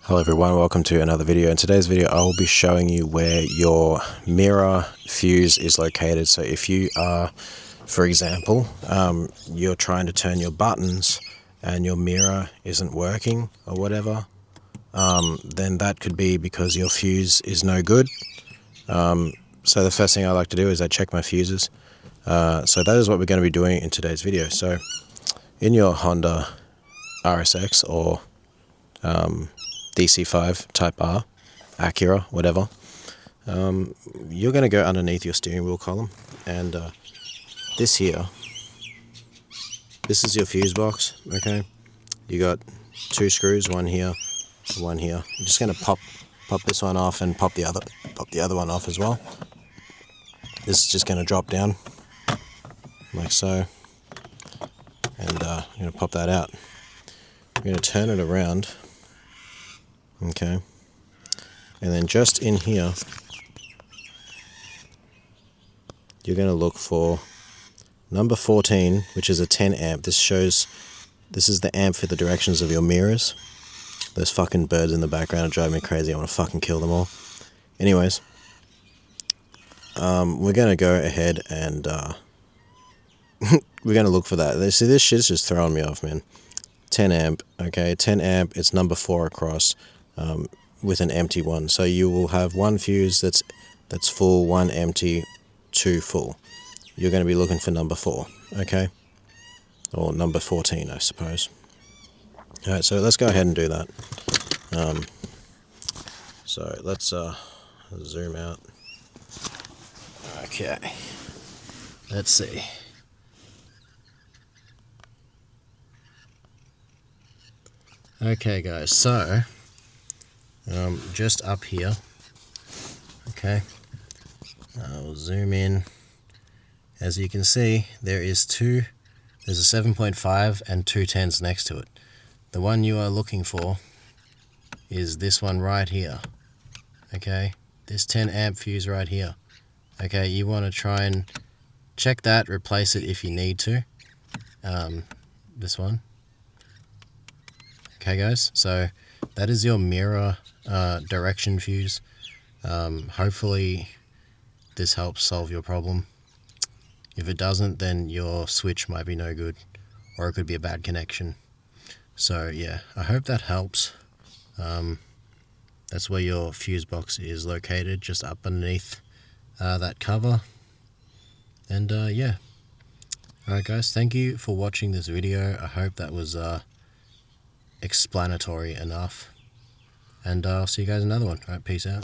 Hello everyone, welcome to another video. In today's video I will be showing you where your mirror fuse is located. So if you are, for example, you're trying to turn your buttons and your mirror isn't working or whatever, then that could be because your fuse is no good. So the first thing I like to do is I check my fuses. So that is what we're going to be doing in today's video. So in your Honda RSX or DC5 Type R, Acura, whatever, you're going to go underneath your steering wheel column, and this is your fuse box. Okay, you got two screws, one here, one here. You're just going to pop this one off and pop the other one off as well. This is just going to drop down like so, and you're going to pop that out. You're going to turn it around. Okay, and then just in here, you're going to look for number 14, which is a 10 amp. This is the amp for the directions of your mirrors. Those fucking birds in the background are driving me crazy. I want to fucking kill them all. Anyways, we're going to go ahead and we're going to look for that. See, this shit's just throwing me off, man. 10 amp, okay, 10 amp, it's number 4 across. With an empty one, so you will have one fuse that's full, one empty, two full. You're going to be looking for number 4, okay, or number 14, I suppose. All right, so let's go ahead and do that. So let's zoom out. Okay, let's see. Okay, guys, so just up here, okay, I'll zoom in. As you can see, there's a 7.5 and two 10s next to it. The one you are looking for is this one right here, okay, this 10 amp fuse right here. Okay, you want to try and check that, replace it if you need to. This one. Okay guys, so that is your mirror direction fuse. Hopefully this helps solve your problem. If it doesn't, then your switch might be no good, or it could be a bad connection. So yeah, I hope that helps. That's where your fuse box is located, just up underneath that cover. And yeah, alright guys, thank you for watching this video. I hope that was explanatory enough, and I'll see you guys in another one. Alright, peace out.